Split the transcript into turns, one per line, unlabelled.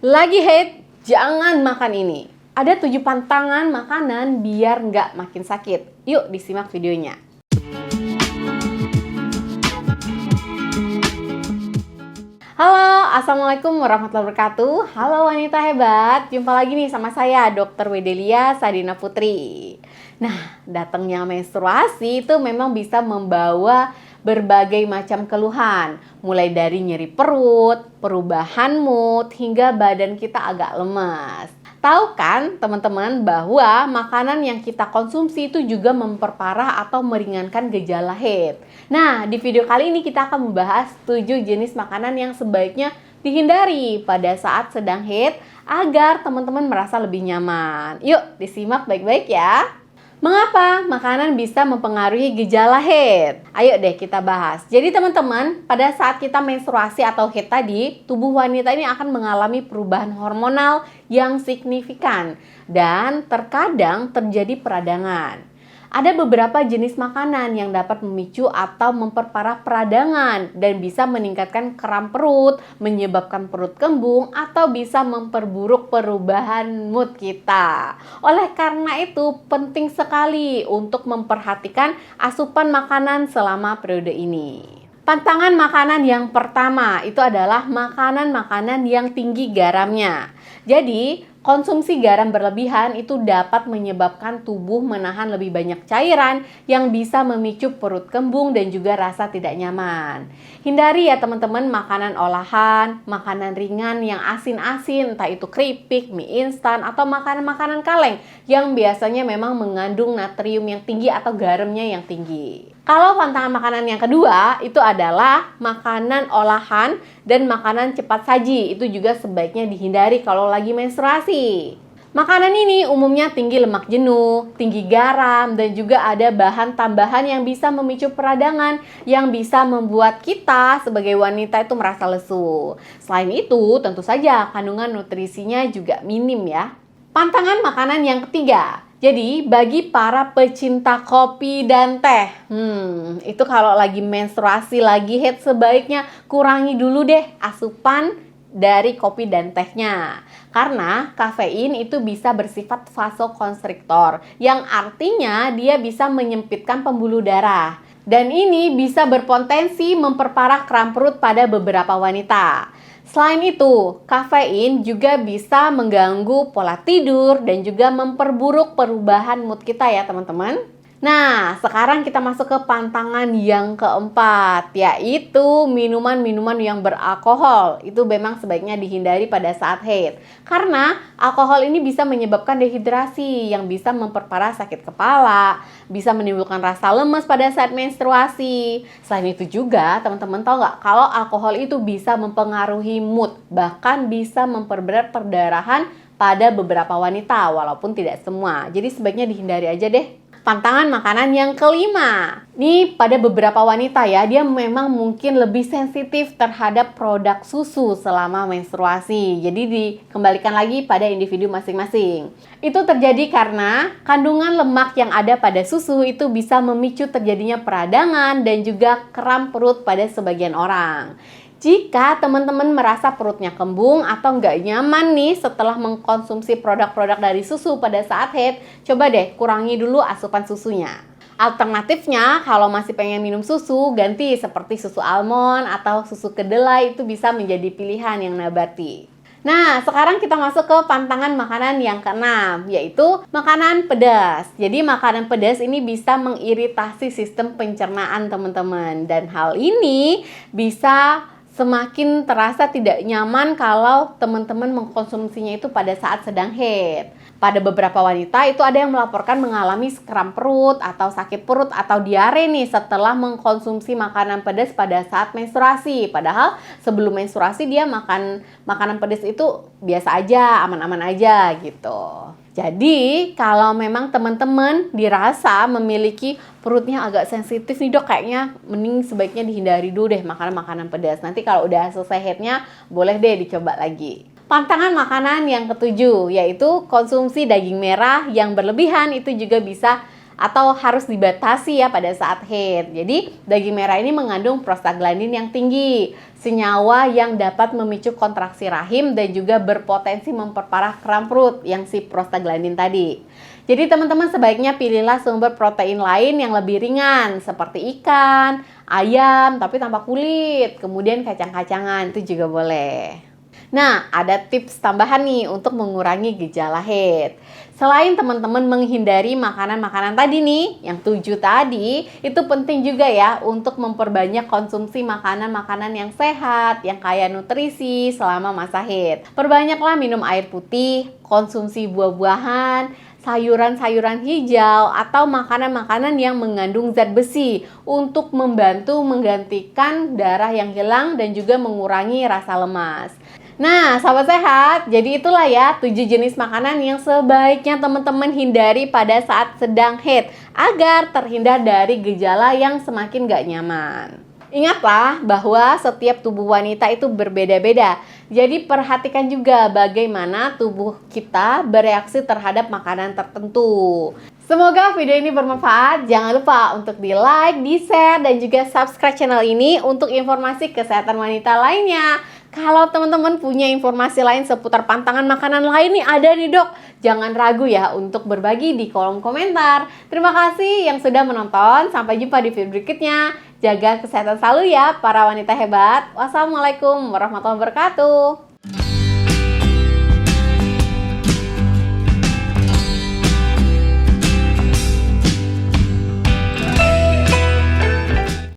Lagi hate, jangan makan ini. Ada 7 pantangan makanan biar nggak makin sakit. Yuk disimak videonya. Halo, Assalamualaikum warahmatullahi wabarakatuh. Halo wanita hebat, jumpa lagi nih sama saya Dr. Wedelia Sadina Putri. Nah, datangnya menstruasi itu memang bisa membawa berbagai macam keluhan, mulai dari nyeri perut, perubahan mood, hingga badan kita agak lemas. Tahu kan teman-teman bahwa makanan yang kita konsumsi itu juga memperparah atau meringankan gejala haid. Nah, di video kali ini kita akan membahas 7 jenis makanan yang sebaiknya dihindari pada saat sedang haid agar teman-teman merasa lebih nyaman. Yuk, disimak baik-baik ya. Mengapa makanan bisa mempengaruhi gejala haid? Ayo deh kita bahas. Jadi teman-teman, pada saat kita menstruasi atau haid tadi, tubuh wanita ini akan mengalami perubahan hormonal yang signifikan dan terkadang terjadi peradangan. Ada beberapa jenis makanan yang dapat memicu atau memperparah peradangan dan bisa meningkatkan kram perut, menyebabkan perut kembung, atau bisa memperburuk perubahan mood kita. Oleh karena itu, penting sekali untuk memperhatikan asupan makanan selama periode ini. Pantangan makanan yang pertama itu adalah makanan-makanan yang tinggi garamnya. Jadi, konsumsi garam berlebihan itu dapat menyebabkan tubuh menahan lebih banyak cairan yang bisa memicu perut kembung dan juga rasa tidak nyaman. Hindari ya teman-teman makanan olahan, makanan ringan yang asin-asin, entah itu keripik, mie instan, atau makanan-makanan kaleng yang biasanya memang mengandung natrium yang tinggi atau garamnya yang tinggi. Kalau pantangan makanan yang kedua itu adalah makanan olahan dan makanan cepat saji. Itu juga sebaiknya dihindari kalau lagi menstruasi. Makanan ini umumnya tinggi lemak jenuh, tinggi garam, dan juga ada bahan tambahan yang bisa memicu peradangan yang bisa membuat kita sebagai wanita itu merasa lesu. Selain itu, tentu saja kandungan nutrisinya juga minim ya. Pantangan makanan yang ketiga. Jadi, bagi para pecinta kopi dan teh, itu kalau lagi menstruasi, lagi haid, sebaiknya kurangi dulu deh asupan dari kopi dan tehnya. Karena kafein itu bisa bersifat vasokonstriktor, yang artinya dia bisa menyempitkan pembuluh darah. Dan ini bisa berpotensi memperparah kram perut pada beberapa wanita. Selain itu, kafein juga bisa mengganggu pola tidur dan juga memperburuk perubahan mood kita ya teman-teman. Nah, sekarang kita masuk ke pantangan yang keempat, yaitu minuman-minuman yang beralkohol. Itu memang sebaiknya dihindari pada saat haid. Karena alkohol ini bisa menyebabkan dehidrasi yang bisa memperparah sakit kepala, bisa menimbulkan rasa lemas pada saat menstruasi. Selain itu juga, teman-teman tahu nggak kalau alkohol itu bisa mempengaruhi mood, bahkan bisa memperberat perdarahan pada beberapa wanita, walaupun tidak semua. Jadi sebaiknya dihindari aja deh. Pantangan makanan yang kelima. Nih pada beberapa wanita ya, dia memang mungkin lebih sensitif terhadap produk susu selama menstruasi. Jadi dikembalikan lagi pada individu masing-masing. Itu terjadi karena kandungan lemak yang ada pada susu itu bisa memicu terjadinya peradangan dan juga kram perut pada sebagian orang. Jika teman-teman merasa perutnya kembung atau nggak nyaman nih setelah mengkonsumsi produk-produk dari susu pada saat haid, coba deh kurangi dulu asupan susunya. Alternatifnya, kalau masih pengen minum susu, ganti seperti susu almond atau susu kedelai, itu bisa menjadi pilihan yang nabati. Nah, sekarang kita masuk ke pantangan makanan yang keenam, yaitu makanan pedas. Jadi makanan pedas ini bisa mengiritasi sistem pencernaan teman-teman. Dan hal ini bisa semakin terasa tidak nyaman kalau teman-teman mengkonsumsinya itu pada saat sedang haid. Pada beberapa wanita itu ada yang melaporkan mengalami kram perut atau sakit perut atau diare nih setelah mengkonsumsi makanan pedas pada saat menstruasi. Padahal sebelum menstruasi dia makan makanan pedas itu biasa aja, aman-aman aja gitu. Jadi kalau memang teman-teman dirasa memiliki perutnya agak sensitif nih dok, kayaknya mending sebaiknya dihindari dulu deh makanan-makanan pedas. Nanti kalau udah selesai haidnya boleh deh dicoba lagi. Pantangan makanan yang ketujuh yaitu konsumsi daging merah yang berlebihan itu juga bisa atau harus dibatasi ya pada saat haid. Jadi daging merah ini mengandung prostaglandin yang tinggi, senyawa yang dapat memicu kontraksi rahim dan juga berpotensi memperparah kram perut yang si prostaglandin tadi. Jadi teman-teman sebaiknya pilihlah sumber protein lain yang lebih ringan seperti ikan, ayam tapi tanpa kulit, kemudian kacang-kacangan itu juga boleh. Nah, ada tips tambahan nih untuk mengurangi gejala haid. Selain teman-teman menghindari makanan-makanan tadi nih, yang 7 tadi, itu penting juga ya untuk memperbanyak konsumsi makanan-makanan yang sehat, yang kaya nutrisi selama masa haid. Perbanyaklah minum air putih, konsumsi buah-buahan, sayuran-sayuran hijau, atau makanan-makanan yang mengandung zat besi untuk membantu menggantikan darah yang hilang dan juga mengurangi rasa lemas. Nah, sahabat sehat, jadi itulah ya 7 jenis makanan yang sebaiknya teman-teman hindari pada saat sedang haid agar terhindar dari gejala yang semakin gak nyaman. Ingatlah bahwa setiap tubuh wanita itu berbeda-beda. Jadi perhatikan juga bagaimana tubuh kita bereaksi terhadap makanan tertentu. Semoga video ini bermanfaat. Jangan lupa untuk di like, di share, dan juga subscribe channel ini untuk informasi kesehatan wanita lainnya. Kalau teman-teman punya informasi lain seputar pantangan makanan lain nih ada nih dok, jangan ragu ya untuk berbagi di kolom komentar. Terima kasih yang sudah menonton, sampai jumpa di video berikutnya. Jaga kesehatan selalu ya para wanita hebat. Wassalamualaikum warahmatullahi wabarakatuh.